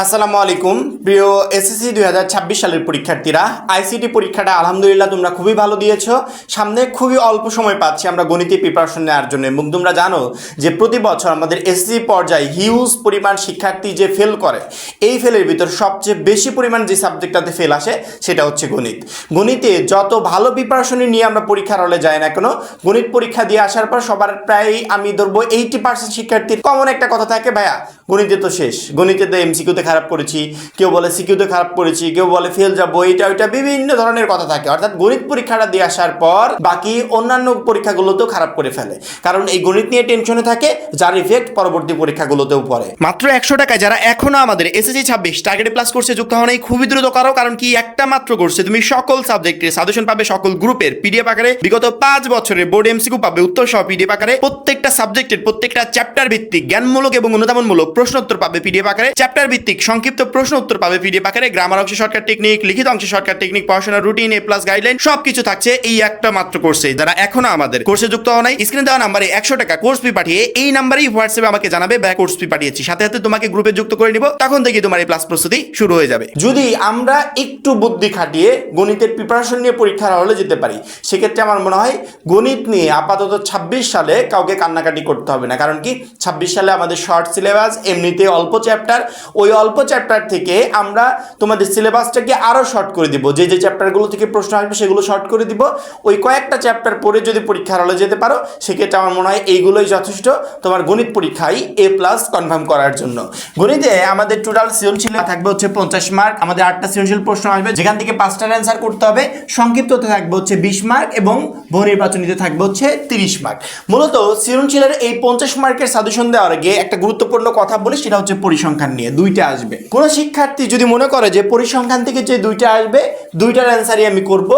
আসসালামু আলাইকুম প্রিয় এসএসসি 2026 সালের পরীক্ষার্থীরা। আইসিটি পরীক্ষাটা আলহামদুলিল্লাহ তোমরা খুবই ভালো দিয়েছো। সামনে খুবই অল্প সময় পাচ্ছি আমরা গণিতে প্রিপারেশন নেওয়ার জন্য, এবং তোমরা জানো যে প্রতি বছর আমাদের এসএসসি পর্যায়ে হিউজ পরিমাণ শিক্ষার্থী যে ফেল করে, এই ফেলের ভিতর সবচেয়ে বেশি পরিমাণ যে সাবজেক্টটাতে ফেল আসে সেটা হচ্ছে গণিত। গণিতে যত ভালো প্রিপারেশন নিয়ে আমরা পরীক্ষার হলে যাই না কেন, গণিত পরীক্ষা দিয়ে আসার পর সবার প্রায় আমি ধরবো 80% শিক্ষার্থীর কমন একটা কথা থাকে, ভাইয়া গণিতে তো শেষ, গণিতে তো এমসিকিউতে খারাপ করেছি, কেউ বলে সিকিউতে খারাপ করেছি, কেউ বলে ফেল যাবো, এটা ওইটা বিভিন্ন ধরনের কথা থাকে। অর্থাৎ গণিত পরীক্ষাটা দিয়ে আসার পর বাকি অন্যান্য পরীক্ষাগুলোতেও খারাপ করে ফেলে, কারণ এই গণিত নিয়ে টেনশনে থাকে, যার ইফেক্ট পরবর্তী পরীক্ষাগুলোতেও পড়ে। মাত্র 100 টাকায় যারা এখনো আমাদের এসএসসি 26 টার্গেট প্লাস কোর্সে যুক্ত হন, এই খুবই দ্রুত করো, কারণ কি একটা মাত্র কোর্সে তুমি সকল সাবজেক্টের সাজেশন পাবে, সকল গ্রুপের পিডিএফ আকারে, বিগত 5 বছরের বোর্ড এমসিকিউ পাবে উত্তর সহ পিডিএফ আকারে, প্রত্যেকটা সাবজেক্টের প্রত্যেকটা চ্যাপ্টার ভিত্তিক জ্ঞানমূলক এবং অনুধাবনমূলক প্রশ্নোত্তর পাবে পিডিএফ আকারে, চ্যাপ্টার ভিত্তিক সংক্ষিপ্ত প্রশ্ন উত্তর পাবে পিডিএফ আকারে, গ্রামার অংশে শর্টকাট টেকনিক, লিখিত অংশে শর্টকাট টেকনিক, পড়াশোনার রুটিন, এ প্লাস গাইডলাইন সবকিছু থাকছে এই একটা মাত্র কোর্সে। যারা এখনো আমাদের কোর্সে যুক্ত হন, স্ক্রিনে দেওয়া নাম্বারে 100 টাকা কোর্স ফি পাঠিয়ে এই নাম্বারেই হোয়াটসঅ্যাপে আমাকে জানাবে ব্যাক কোর্স ফি পাঠিয়েছি, সাথে সাথে তোমাকে গ্রুপে যুক্ত করে নিব, তখন থেকে তোমার এই প্লাস প্রস্তুতি শুরু হয়ে যাবে। যদি আমরা একটু বুদ্ধি খাটিয়ে গণিতের প্রিপারেশন নিয়ে পরীক্ষার হলে যেতে পারি, সেক্ষেত্রে আমার মনে হয় গণিত নিয়ে আপাতত 26 সালে কাউকে কান্নাকাটি করতে হবে না। কারণ কি 26 সালে আমাদের শর্ট সিলেবাস, এমনিতে অল্প চ্যাপ্টার, ওই অল্প চ্যাপ্টার থেকে আমরা তোমাদের সিলেবাসটাকে আরও শর্ট করে দিব, যে যে চ্যাপ্টারগুলো থেকে প্রশ্ন আসবে সেগুলো শর্ট করে দিব। ওই কয়েকটা চ্যাপ্টার পড়ে যদি পরীক্ষার হলে যেতে পারো, সেক্ষেত্রে আমার মনে হয় এইগুলোই যথেষ্ট তোমার গণিত পরীক্ষায় এ প্লাস কনফার্ম করার জন্য। গণিতে আমাদের টোটাল সৃজনশীল থাকবে হচ্ছে 50 মার্ক, আমাদের 8টা সৃজনশীল প্রশ্ন আসবে, যেখান থেকে 5টার অ্যান্সার করতে হবে, সংক্ষিপ্ততে থাকবে হচ্ছে 20 মার্ক এবং বহু নির্বাচনীতে থাকবে হচ্ছে 30 মার্ক। মূলত সৃজনশীলের এই 50 মার্কের সাজেশন দেওয়ার আগে একটা গুরুত্বপূর্ণ কথা বলি, সেটা হচ্ছে পরিসংখ্যান নিয়ে। দুইটা আসবে, কোনো শিক্ষার্থী যদি মনে করে যে পরিসংখ্যান থেকে যে দুইটা আসবে দুইটার অ্যান্সারই আমি করব,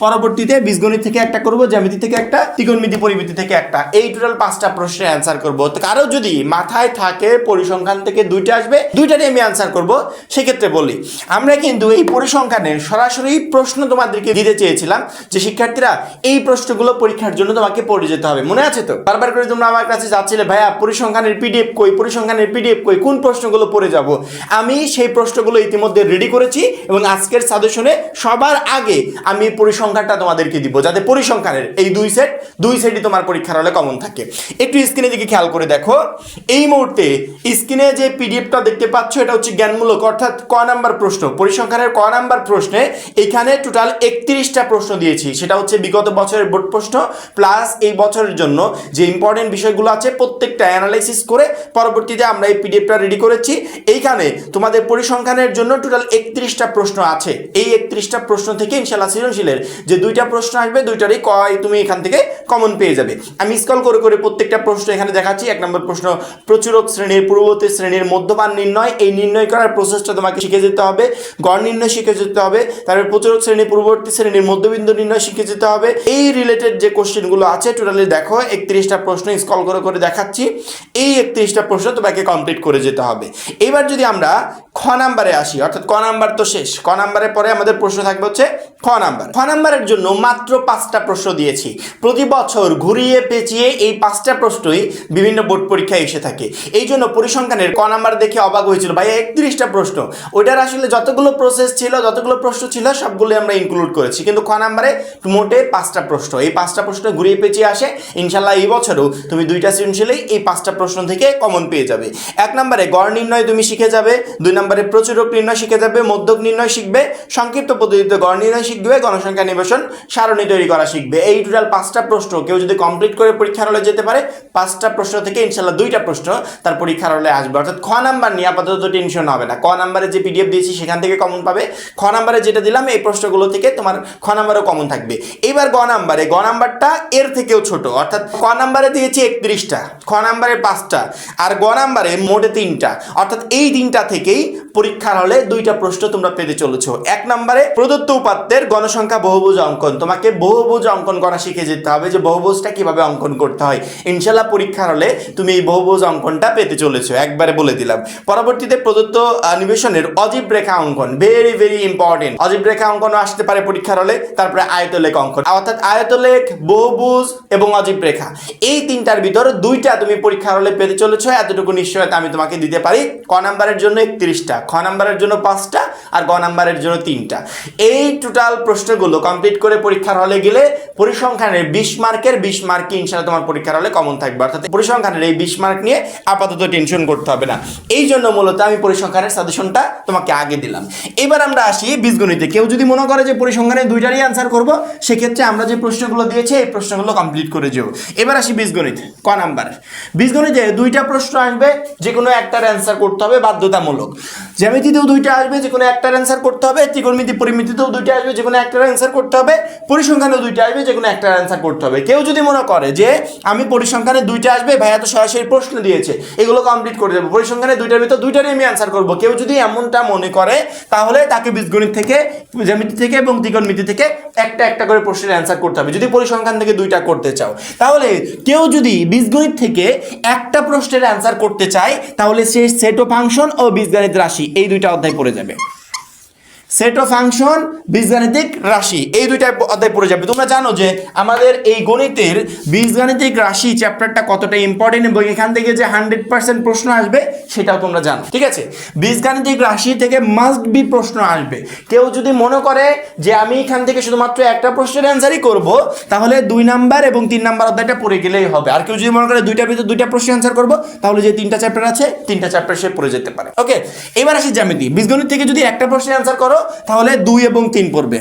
পরবর্তীতে বীজগণিত থেকে একটা করব, জ্যামিতি থেকে একটা, ত্রিকোণমিতি পরিমিতি থেকে একটা, এই টোটাল 5টা প্রশ্নের অ্যান্সার করব। কারো যদি মাথায় থাকে পরিসংখ্যান থেকে দুইটা আসবে, দুইটারই আমি অ্যান্সার করব, সেক্ষেত্রে বলি আমরা কিন্তু এই পরিসংখ্যানের সরাসরি প্রশ্ন তোমাদেরকে দিতে চেয়েছিলাম, যে শিক্ষার্থীরা এই প্রশ্নগুলো পরীক্ষার জন্য তোমাকে পড়ে যেতে হবে। মনে আছে তো? বারবার করে তোমরা আমার কাছে যাচ্ছিলে, ভাইয়া পরিসংখ্যানের পিডিএফ কই, পরিসংখ্যানের পিডিএফ কই, কোন প্রশ্নগুলো পড়ে যাব? আমি সেই প্রশ্নগুলো ইতিমধ্যে রেডি করেছি, এবং আজকের সাজেশনে সবার আগে আমি পরিসংখ্যানটা তোমাদেরকে দিব, যাতে পরিসংখ্যানের এই দুই সেটই তোমার পরীক্ষার হলে কমন থাকে। একটু স্ক্রিনের দিকে খেয়াল করে দেখো, এই মুহূর্তে স্ক্রিনে যে পিডিএফটা দেখতে পাচ্ছ, এটা হচ্ছে জ্ঞানমূলক, অর্থাৎ ক নাম্বার প্রশ্ন, পরিসংখ্যানের ক নাম্বার প্রশ্নে এখানে টোটাল 31টা প্রশ্ন দিয়েছি। সেটা হচ্ছে বিগত বছরের বোর্ড প্রশ্ন প্লাস এই বছরের জন্য যে ইম্পর্টেন্ট বিষয়গুলো আছে প্রত্যেকটা অ্যানালাইসিস করে পরবর্তীতে আমরা এই পিডিএফটা রেডি করেছি। এইখানে তোমাদের পরিসংখ্যানের জন্য টোটাল 31টা প্রশ্ন আছে। এই 31টা প্রশ্ন থেকে ইনশাআল্লাহ সৃজনশীলের যে দুইটা প্রশ্ন আসবে, দুইটারই তুমি এখান থেকে কমন পেয়ে যাবে। আমি স্ক্রল করে করে প্রত্যেকটা প্রশ্ন এখানে দেখাচ্ছি। 1 নম্বর প্রশ্ন, প্রচুরক শ্রেণীর পূর্ববর্তী শ্রেণীর মধ্যমান নির্ণয়, এই নির্ণয় করার প্রসেসটা তোমাকে শিখে যেতে হবে, গড় নির্ণয় শিখে যেতে হবে, তারপরে প্রচুরক শ্রেণীর পূর্ববর্তী শ্রেণীর মধ্যবিন্দু নির্ণয় শিখে যেতে হবে। এই রিলেটেড যে কোশ্চেনগুলো আছে টোটালি দেখো 31টা প্রশ্ন স্ক্রল করে করে দেখাচ্ছি। এই 31টা প্রশ্ন তোমাকে কমপ্লিট করে যেতে হবে। এবার যদি আমরা খ নাম্বারে আসি, অর্থাৎ ক নাম্বার তো শেষ, ক নাম্বারের পরে আমাদের প্রশ্ন থাকবে হচ্ছে খ নাম্বার। খ নাম্বারের জন্য মাত্র 5টা প্রশ্ন দিয়েছি। প্রতি বছর ঘুরিয়ে পেঁচিয়ে এই 5টা প্রশ্নই বিভিন্ন বোর্ড পরীক্ষায় এসে থাকে। এই জন্য পরিসংখ্যানের ক নাম্বার দেখে অবাক হয়েছিল, ভাই 31টা প্রশ্ন, ওইটার আসলে যতগুলো প্রসেস ছিল, যতগুলো প্রশ্ন ছিল সবগুলো আমরা ইনক্লুড করেছি, কিন্তু খ নাম্বারে মোটে 5টা প্রশ্ন, এই 5টা প্রশ্ন ঘুরিয়ে পেঁচিয়ে আসে। ইনশাল্লাহ এই বছরও তুমি 2টা সৃজনশীলেই এই 5টা প্রশ্ন থেকে কমন পেয়ে যাবে। 1 নম্বরে গড় নির্ণয় তুমি শিখে যাবে, 2 নম্বরে প্রচুরক নির্ণয় শিখে যাবে, মধ্যক নির্ণয় শিখবে, সংক্ষিপ্ত পদ্ধতিতে গড় নির্ণয় শিখবে, গণসংখ্যা নিবেশন সারণী তৈরি করা শিখবে। এই টোটাল 5টা প্রশ্ন কেউ যদি কমপ্লিট করে পরীক্ষার হলে যেতে পারে, 5টা প্রশ্ন থেকে ইনশাল্লাহ 2টা প্রশ্ন তার পরীক্ষার হলে আসবে। অর্থাৎ খ নাম্বার নিয়ে আপাতত টেনশন হবে না। ক নাম্বারে যে পিডিএফ দিয়েছি সেখান থেকে কমন পাবে, খ নাম্বারে যেটা দিলাম এই প্রশ্নগুলো থেকে তোমার খ নাম্বারও কমন থাকবে। এবার গ নাম্বারটা এর থেকেও ছোট, অর্থাৎ ক নাম্বারে দিয়েছি 31টা, খ নাম্বারে 5টা, আর গ নাম্বারে মোটে 3টা, অর্থাৎ এই 3টা থেকেই পরীক্ষার হলে 2টা প্রশ্ন তোমরা পেতে চলেছো। 1 নম্বরে প্রদত্ত উপাত্তের গণসংখ্যা বহুভুজ অঙ্কন, তোমাকে বহুভুজ অঙ্কন করা শিখে যেতে হবে, যে বহুভুজটা কিভাবে অঙ্কন করতে হয়। ইনশাল্লাহ পরীক্ষার হলে তুমি এই বহুভুজ অঙ্কনটা পেতে চলেছো, একবারে বলে দিলাম। পরবর্তীতে প্রদত্ত নিবেশনের অজীব রেখা অঙ্কন, ভেরি ভেরি ইম্পর্টেন্ট, অজীব রেখা অঙ্কনও আসতে পারে পরীক্ষার হলে। তারপরে আয়তলেখ অঙ্কন, অর্থাৎ আয়তলেখ, বহুভুজ এবং অজীব রেখা, এই 3টার ভিতর 2টা তুমি পরীক্ষার হলে পেতে চলেছো, এতটুকু নিশ্চয়তা আমি তোমাকে দিতে পারি। ক নাম্বারের জন্য 31টা, খ খ নাম্বারের জন্য 5টা আর গ নাম্বারের জন্য 3টা। এই টোটাল প্রশ্নগুলো কমপ্লিট করে পরীক্ষার হলে গেলে পরিসংখ্যানের 20 মার্কের 20 মার্ক ইনশাআল্লাহ তোমার পরীক্ষার হলে কমন থাকবে। অর্থাৎ পরিসংখ্যানের এই 20 মার্ক নিয়ে আপাতত টেনশন করতে হবে না। এই জন্য মূলত আমি পরিসংখ্যানের সাজেশনটা তোমাকে আগে দিলাম। এবার আমরা আসি বীজগণিতে। কেউ যদি মনে করে যে পরিসংখ্যানের দুইটারই অ্যান্সার করব, সেক্ষেত্রে আমরা যে প্রশ্নগুলো দিয়েছি এই প্রশ্নগুলো কমপ্লিট করে যাও। এবার আসি বীজগণিত ক নাম্বার। বীজগণিতে দুইটা প্রশ্ন আসবে, যে কোনো একটার অ্যান্সার করতে হবে বাধ্যতামূলক। জ্যামিতিতেও দুইটা আসবে, যে কোনো একটার অ্যান্সার করতে হবে। ত্রিকোণমিতি পরিমিতিতেও দুইটা আসবে, যে কোনো একটার অ্যান্সার করতে হবে। পরিসংখ্যানেও দুইটা আসবে, যে কোনো একটার অ্যান্সার করতে হবে। কেউ যদি মনে করে যে আমি পরিসংখ্যানে দুইটা আসবে, ভাইয়া তো সরাসরি প্রশ্ন দিয়েছে, এগুলো কমপ্লিট করে দেবো, পরিসংখ্যানে দুইটার ভিতর দুইটারই আমি অ্যান্সার করবো, কেউ যদি এমনটা মনে করে তাহলে তাকে বীজগণিত থেকে, জ্যামিতি থেকে এবং ত্রিকোণমিতি থেকে একটা একটা করে প্রশ্নের অ্যান্সার করতে হবে। যদি পরিসংখ্যান থেকে দুইটা করতে চাও, তাহলে কেউ যদি বীজগণিত থেকে একটা প্রশ্নের অ্যান্সার করতে চায়, তাহলে সে সেট ও ফাংশন ও বীজগণিত রাশি এই দুইটা অধ্যায় পড়ে যাবে। সেট ও ফাংশন, বীজগাণিতিক রাশি এই দুইটা অধ্যায় পড়ে যাবে। তোমরা জানো যে আমাদের এই গণিতের বীজগাণিতিক রাশি চ্যাপ্টারটা কতটা ইম্পর্টেন্ট এবং এখান থেকে যে 100% প্রশ্ন আসবে সেটাও তোমরা জানো, ঠিক আছে। বীজগাণিতিক রাশি থেকে মাস্ট বি প্রশ্ন আসবে। কেউ যদি মনে করে যে আমি এখান থেকে শুধুমাত্র একটা প্রশ্নের অ্যান্সারই করব, তাহলে 2 নাম্বার এবং 3 নাম্বার অধ্যায়টা পড়ে গেলেই হবে। আর কেউ যদি মনে করে দুইটার ভিতর দুইটা প্রশ্ন অ্যান্সার করব, তাহলে যে 3টা চ্যাপ্টার আছে 3টা চ্যাপ্টার সে পড়ে যেতে পারে। ওকে, এবার আসি জ্যামিতি। বীজগণিত থেকে যদি একটা প্রশ্নের অ্যান্সার করো, তাহলে 2 এবং 3 পড়বে।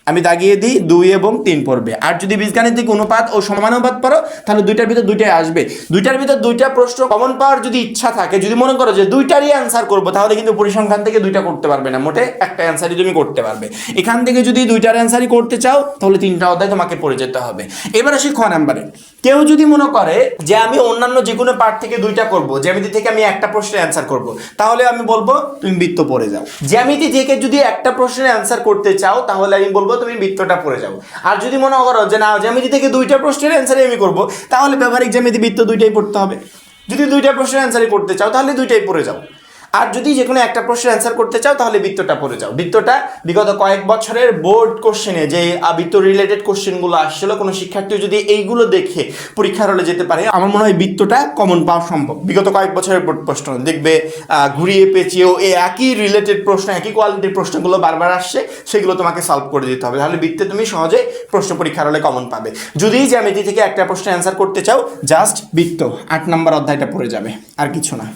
আমি দাগিয়ে দিই, 2 এবং 3 পড়বে। আর যদি বীজগাণিতিক অনুপাত ও সমানুপাত পড়ো, তাহলে দুইটার ভিতর দুইটাই আসবে। দুইটার ভিতর দুইটা প্রশ্ন কমন পাওয়ার যদি ইচ্ছা থাকে, যদি মনে করো যে দুইটারই অ্যান্সার করবো, তাহলে কিন্তু পরিসংখ্যান থেকে দুইটা করতে পারবে না, মোটে একটা অ্যান্সারই তুমি করতে পারবে। এখান থেকে যদি দুইটার অ্যান্সারই করতে চাও, তাহলে 3টা অধ্যায় তোমাকে পড়ে যেতে হবে। এবার আসি খ নাম্বারে। কেউ যদি মনে করে যে আমি অন্যান্য যে কোনো পার্ট থেকে দুইটা করব, জ্যামিতি থেকে আমি একটা প্রশ্নের অ্যান্সার করব, তাহলে আমি বলবো তুমি বৃত্ত পড়ে যাও। জ্যামিতি থেকে যদি একটা প্রশ্নের অ্যান্সার করতে চাও, তাহলে আমি বলবো তুমি বৃত্তটা পড়ে যাও। আর যদি মনে করো যে না, জ্যামিতি থেকে দুইটা প্রশ্নের অ্যান্সারই আমি করব, তাহলে ব্যবহারিক জ্যামিতি, বৃত্ত দুইটাই পড়তে হবে। যদি দুইটা প্রশ্নের অ্যান্সারই করতে চাও, তাহলে দুইটাই পড়ে যাও। আর যদি যে কোনো একটা প্রশ্নের অ্যান্সার করতে চাও, তাহলে বৃত্তটা পড়ে যাও। বৃত্তটা বিগত কয়েক বছরের বোর্ড কোশ্চেনে যে বৃত্ত রিলেটেড কোশ্চেনগুলো আসছিল, কোনো শিক্ষার্থী যদি এইগুলো দেখে পরীক্ষার হলে যেতে পারে, আমার মনে হয় বৃত্তটা কমন পাওয়া সম্ভব। বিগত কয়েক বছরের বোর্ড প্রশ্ন দেখবে ঘুরিয়ে পেঁচিয়েও এই একই রিলেটেড প্রশ্ন, একই কোয়ালিটির প্রশ্নগুলো বারবার আসছে, সেগুলো তোমাকে সলভ করে দিতে হবে। তাহলে বৃত্তে তুমি সহজে প্রশ্ন পরীক্ষার হলে কমন পাবে। যদি জ্যামিতি থেকে একটা প্রশ্নের অ্যান্সার করতে চাও, জাস্ট বৃত্ত 8 নাম্বার অধ্যায়টা পড়ে যাবে, আর কিছু না।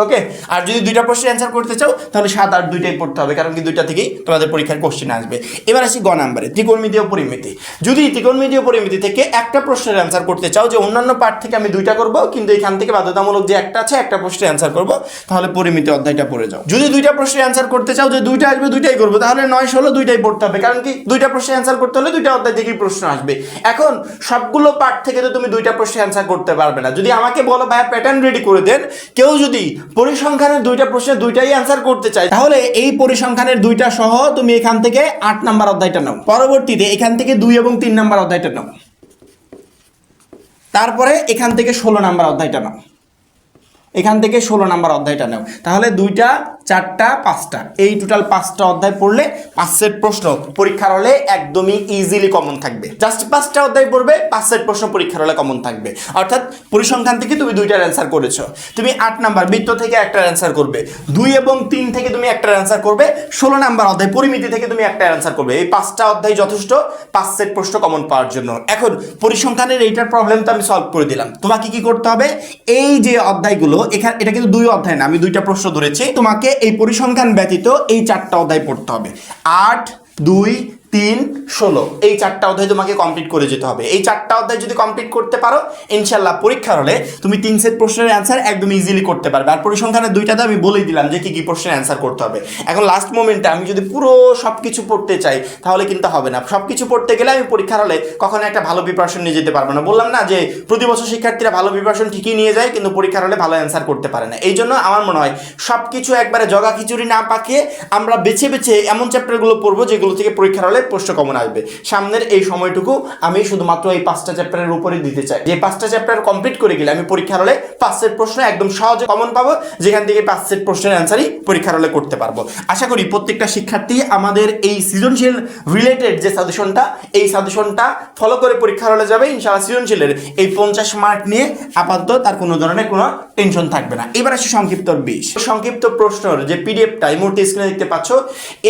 ওকে, আর যদি দুইটা প্রশ্নের অ্যান্সার করতে চাও, তাহলে 7 8 দুইটাই পড়তে হবে, কারণ কি দুইটা থেকেই তোমাদের পরীক্ষার কোশ্চেন আসবে। এবার আসি গ নাম্বারে, ত্রিকোণমিতি ও পরিমিতি। যদি ত্রিকোণমিতি ও পরিমিতি থেকে একটা প্রশ্নের অ্যান্সার করতে চাও, যে অন্যান্য পার্ট থেকে আমি দুইটা করব, কিন্তু এখান থেকে বাধ্যতামূলক যে একটা আছে একটা প্রশ্নের অ্যান্সার করব, তাহলে পরিমিতি অধ্যায়টা পড়ে যাও। যদি দুইটা প্রশ্নের অ্যান্সার করতে চাও, যে দুইটা আসবে দুইটাই করবো, তাহলে 9 16 দুইটাই পড়তে হবে, কারণ কি দুইটা প্রশ্নের অ্যান্সার করতে হলে দুইটা অধ্যায় থেকেই প্রশ্ন আসবে। এখন সবগুলো পার্ট থেকে তো তুমি দুইটা প্রশ্নের অ্যান্সার করতে পারবে না। যদি আমাকে বলো ভাইয়া প্যাটার্ন রেডি করে দেন, কেউ যদি পরিসংখ্যানের দুইটা প্রশ্নের দুইটাই অ্যান্সার করতে চাই, তাহলে এই পরিসংখ্যানের দুইটা সহ তুমি এখান থেকে 8 নাম্বার অধ্যায়টা নাও। পরবর্তীতে এখান থেকে 2 এবং 3 নাম্বার অধ্যায়টা নাও। তারপরে এখান থেকে 16 নাম্বার অধ্যায়টা নাও। এখান থেকে 16 নাম্বার অধ্যায়টা নাও। তাহলে 2টা 4টা 5টা, এই টোটাল 5টা অধ্যায় পড়লে 5 সেট প্রশ্ন পরীক্ষার হলে একদমই ইজিলি কমন থাকবে। জাস্ট 5টা অধ্যায় পড়বে, 5 সেট প্রশ্ন পরীক্ষার হলে কমন থাকবে। অর্থাৎ পরিসংখ্যান থেকে তুমি 2টার অ্যান্সার করেছো, তুমি 8 নাম্বার বৃত্ত থেকে একটা অ্যান্সার করবে, 2 এবং 3 থেকে তুমি একটা অ্যান্সার করবে, 16 নাম্বার অধ্যায় পরিমিতি থেকে তুমি একটা অ্যান্সার করবে। এই 5টা অধ্যায় যথেষ্ট 5 সেট প্রশ্ন কমন পাওয়ার জন্য। এখন পরিসংখ্যানের এইটার প্রবলেম তো আমি সলভ করে দিলাম। তোমাকে কি করতে হবে, এই যে অধ্যায়গুলো, এখানে এটা কিন্তু 2 অধ্যায় না, আমি 2টা প্রশ্ন ধরেছি, তোমাকে এই পরিসংখ্যান ব্যতীত এই 4টা অধ্যায় পড়তে হবে। 8 2 3 16 এই 4টা অধ্যায় তোমাকে কমপ্লিট করে যেতে হবে। এই 4টা অধ্যায় যদি কমপ্লিট করতে পারো, ইনশাল্লাহ পরীক্ষার হলে তুমি 3 সেট প্রশ্নের অ্যান্সার একদম ইজিলি করতে পারবে। আর পরিসংখ্যানের 2টাতে আমি বলেই দিলাম যে কি কি প্রশ্নের অ্যান্সার করতে হবে। এখন লাস্ট মোমেন্টে আমি যদি পুরো সব কিছু পড়তে চাই, তাহলে কিন্তু হবে না। সব কিছু পড়তে গেলে আমি পরীক্ষার হলে কখনো একটা ভালো প্রিপারেশন নিয়ে যেতে পারবো না। বললাম না যে প্রতি বছর শিক্ষার্থীরা ভালো প্রিপারেশন ঠিকই নিয়ে যায়, কিন্তু পরীক্ষার হলে ভালো অ্যান্সার করতে পারে না। এই জন্য আমার মনে হয় সব কিছু একবারে জগা খিচুড়ি না পাকিয়ে আমরা বেছে বেছে এমন চ্যাপ্টারগুলো পড়বো যেগুলো থেকে পরীক্ষার হলে প্রশ্ন কমন আসবে। সামনের এই সময়টুকু আমি শুধুমাত্র এই 5টা চ্যাপ্টারের উপরে দিতে চাই, যে 5টা চ্যাপ্টার কমপ্লিট করে গেলে আমি পরীক্ষার হলে 5 সেট প্রশ্ন একদম সহজে কমন পাবো, যেখান থেকে 5 সেট প্রশ্নের অ্যান্সারই পরীক্ষার হলে করতে পারবো। আশা করি প্রত্যেকটা শিক্ষার্থী আমাদের এই সৃজনশীল রিলেটেড যে সাজেশনটা, এই সাজেশনটা ফলো করে পরীক্ষার হলে যাবে ইনশাআল্লাহ। সৃজনশীলের এই 50 মার্ক নিয়ে আপাতত তার কোনো ধরনের কোনো টেনশন থাকবে না। এবার আসি সংক্ষিপ্ত 20। সংক্ষিপ্ত প্রশ্নের যে পিডিএফটা এই মুহূর্তে স্ক্রিনে দেখতে পাচ্ছ,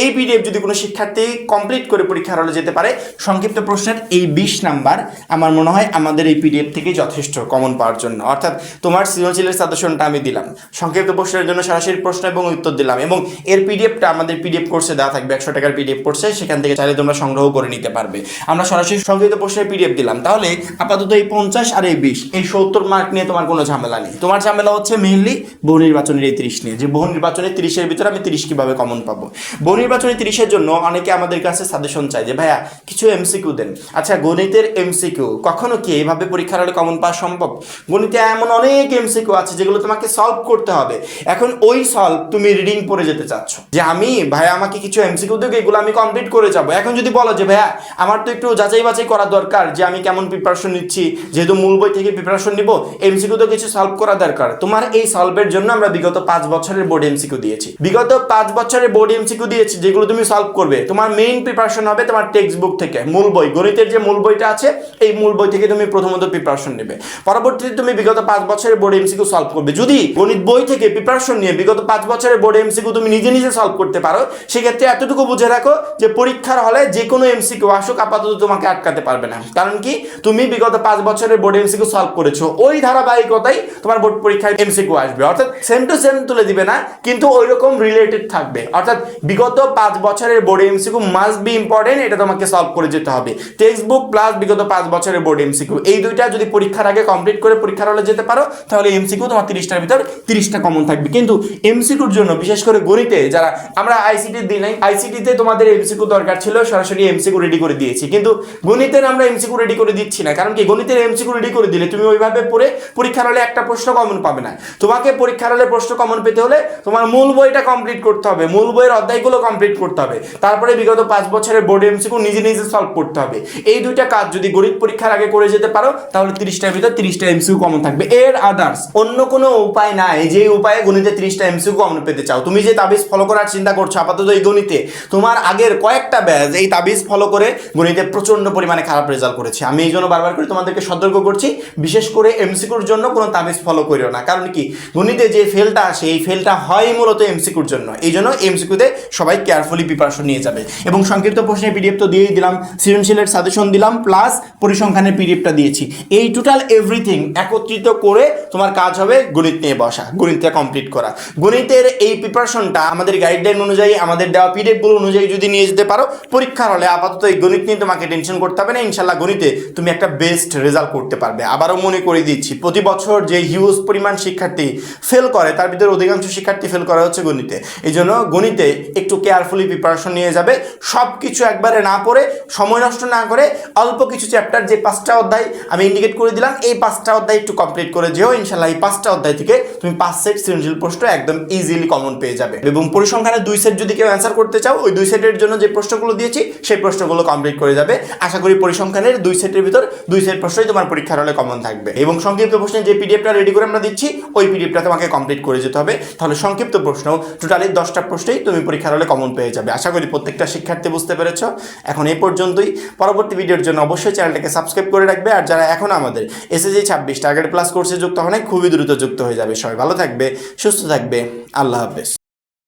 এই পিডিএফ যদি কোনো শিক্ষার্থী কমপ্লিট করে পরীক্ষার হলে যেতে পারে, সংক্ষিপ্ত প্রশ্নের এই 20 নাম্বার আমার মনে হয় আমাদের এই পিডিএফ থেকে যথেষ্ট কমন পাওয়ার জন্য। অর্থাৎ তোমার সৃজনশীলের সাজেশনটা আমি দিলাম, সংক্ষিপ্ত প্রশ্নের জন্য সরাসরি প্রশ্ন এবং উত্তর দিলাম, এবং এর পিডিএফটা আমাদের পিডিএফ কোর্সে দেওয়া থাকবে, 100 টাকার পিডিএফ কোর্সে, সেখান থেকে চাইলে তোমরা সংগ্রহ করে নিতে পারবে। আমরা সরাসরি সংক্ষিপ্ত প্রশ্নের পিডিএফ দিলাম, তাহলে আপাতত এই 50 আর এই 20, এই 70 মার্ক নিয়ে তোমার কোনো ঝামেলা নেই। তোমার ঝামেলা হচ্ছে মেইনলি বহু নির্বাচনের এই 30 নিয়ে, যে বহু নির্বাচনের 30-এর ভিতরে আমি 30 কিভাবে কমন পাবো। বহু নির্বাচনের 30-এর জন্য অনেকে আমাদের কাছে সাজেশন চায় যে ভাইয়া কিছু এমসিকিউ দেন। আচ্ছা, গণিতের এমসিকিউ কখনো কি এইভাবে পরীক্ষার হলে কমন পাওয়া সম্ভব? গণিতে এমন অনেক এমসিকিউ আছে যেগুলো তোমাকে সলভ করতে হবে। এখন ওই সলভ তুমি রিডিং পড়ে যেতে চাচ্ছ, যে আমি ভাইয়া আমাকে কিছু এমসিকিউ দেবে, এগুলো আমি কমপ্লিট করে যাব। এখন যদি বলো যে ভাইয়া আমার তো একটু যাচাই বাছাই করা দরকার, যে আমি কেমন প্রিপারেশন নিচ্ছি, যেহেতু মূল বই থেকে প্রিপারেশন নিব, এমসিকিউ তো কিছু সলভ করা দরকার। তোমার এই সলভের জন্য আমরা বিগত 5 বছরের বোর্ড এমসিকিউ দিয়েছি, বিগত 5 বছরের বোর্ড এমসিকিউ দিয়েছি, যেগুলো তুমি সলভ করবে। তোমার মেইন প্রিপারেশন হবে তোমার টেক্সট বুক থেকে, মূল বই, গণিতের যে মূল বইটা আছে এই মূল বই থেকে তুমি প্রথমত প্রিপারেশন নেবে, পরবর্তীতে তুমি বিগত 5 বছরের বোর্ড এমসিকিউ সলভ করবে। যদি গণিত বই থেকে প্রিপারেশন নিয়ে বিগত 5 বছরের বোর্ড এমসিকিউ তুমি নিজে নিজে সলভ করতে পারো, সেক্ষেত্রে এতটুকু বুঝে রাখো যে পরীক্ষার হলে যে কোনো এমসিকিউ আসুক আপাতত তোমাকে আটকাতে পারবে না। কারণ কি, তুমি বিগত 5 বছরের বোর্ড এমসিকিউ সলভ করেছো, ওই ধারাবাহিকতাই তোমার বোর্ড পরীক্ষায় এমসিকিউ আসবে। অর্থাৎ সেম টু সেম তুলে দিবে না, কিন্তু ওই রকম রিলেটেড থাকবে। অর্থাৎ বিগত 5 বছরের board MCQ must be important, এটা তোমাকে সলভ করে যেতে হবে। টেক্সট বুক প্লাস বিগত 5 বছরের বোর্ড এমসিকিউ, এই দুইটা যদি পরীক্ষার আগে কমপ্লিট করে পরীক্ষার হলে যেতে পারো, তাহলে এমসিকিউ তোমার 30টার ভিতর 30টা কমন থাকবে। কিন্তু এমসিকিউর জন্য বিশেষ করে গণিতে যারা আমরা আইসিটি দিই নাই, আইসিটিতে তোমাদের এমসিকিউ দরকার ছিল, সরাসরি এমসিকিউ রেডি করে দিয়েছি, কিন্তু গণিতের আমরা এমসিকিউ রেডি করে দিচ্ছি না। কারণ কি, গণিতের এমসিকিউ রেডি করে দিলে তুমি ওইভাবে পড়ে পরীক্ষার হলে একটা প্রশ্ন কমন পাবে না। তোমাকে পরীক্ষার হলে প্রশ্ন কমন পেতে হলে তোমার মূল বইটা কমপ্লিট করতে হবে, মূল বইয়ের অধ্যায়গুলো কমপ্লিট করতে হবে, তারপরে বিগত 5 বছরের বোর্ড এমসিকিউ নিজে নিজে সলভ করতে হবে। এই দুইটা কাজ যদি গণিত পরীক্ষার আগে করে যেতে পারো, তাহলে 30টার ভিতর 30টা এমসিকিউ কমন থাকবে। এর আদার্স অন্য কোনো উপায় নাই যে উপায়ে গণিতে 30টা এমসিকিউ কমন পেতে চাও। তুমি যে তাবিজ ফলো করার চিন্তা করছো আপাতত এই গণিতে, তোমার আগের কয়েকটা ব্যাচ এই তাবিজ ফলো করে গণিতে প্রচন্ড পরিমাণে খারাপ রেজাল্ট করেছে। আমি এই জন্য বারবার করে তোমাদেরকে সতর্ক করছি, বিশেষ করে এমসিকিউর জন্য কোনো তাবিজ ফলো করিও না। কারণ কি, গণিতে যে ফেলটা আসে এই ফেলটা হয় মূলত এমসিকিউর জন্য। এই জন্য এমসিকিউতে সবাই কেয়ারফুলি প্রিপারেশন নিয়ে যাবে। এবং সংক্ষিপ্ত প্রশ্নের পিডিএফ তো দিয়েই দিলাম, সৃজনশীলের সাজেশন দিলাম, প্লাস পরিসংখ্যানের পিডিএফটা দিয়েছি। এই টোটাল এভরিথিং একত্রিত করে তোমার কাজ হবে গণিত নিয়ে বসা, গণিতটা কমপ্লিট করা। গণিতের এই প্রিপারেশনটা আমাদের গাইডলাইন অনুযায়ী, আমাদের দেওয়া পিডিএফগুলো অনুযায়ী যদি নিয়ে যেতে পারো, পরীক্ষার হলে আপাতত এই গণিত নিয়ে তোমাকে টেনশন করতে হবে না। ইনশাল্লাহ গণিতে তুমি একটা বেস্ট রেজাল্ট করতে পারবে। আবারও মনে করে দিচ্ছি, প্রতি বছর যে হিউজ পরিমাণ শিক্ষার্থী ফেল করে, তার ভিতরে অধিকাংশ শিক্ষার্থী ফেল করা হচ্ছে গণিতে। এই জন্য গণিতে একটু কেয়ারফুলি প্রিপারেশন নিয়ে যাবে, সব কিছু একবারে না পড়ে, সময় নষ্ট না করে, অল্প কিছু চ্যাপ্টার, যে 5টা অধ্যায় আমি ইন্ডিকেট করে দিলাম, এই 5টা অধ্যায় একটু কমপ্লিট করে যেও। ইনশাল্লাহ এই 5টা অধ্যায় থেকে তুমি 5 সেট সৃজনশীল প্রশ্ন একদম ইজিলি কমন পেয়ে যাবে। এবং পরিসংখ্যানের 2 সেট যদি কেউ অ্যান্সার করতে চাও, ওই 2 সেটের জন্য যে প্রশ্নগুলো দিয়েছি সেই প্রশ্নগুলো কমপ্লিট করে যাবে। আশা করি পরিসংখ্যানের 2 সেটের ভিতর 2 সেট প্রশ্নই তোমার পরীক্ষার হলে কমন থাকবে। এবং সংক্ষিপ্ত প্রশ্নের যে পিডিএফটা রেডি করে আমরা দিচ্ছি, ওই পিডিএফটা তোমাকে কমপ্লিট করে যেতে হবে। তাহলে সংক্ষিপ্ত প্রশ্ন টোটালি 10টা প্রশ্নই তুমি পরীক্ষার হলে কমন পেয়ে যাবে। আশা করি প্রত্যেকটা শিক্ষার্থী বুঝতে পেরেছো। এখন এই পর্যন্তই। পরবর্তী ভিডিওর জন্য অবশ্যই চ্যানেলটাকে সাবস্ক্রাইব করে রাখবে। আর যারা এখন আমাদের এসএসসি 26 টার্গেট প্লাস কোর্সে যুক্ত হয়, খুবই দ্রুত যুক্ত হয়ে যাবে। সবাই ভালো থাকবে, সুস্থ থাকবে। আল্লাহ হাফেজ।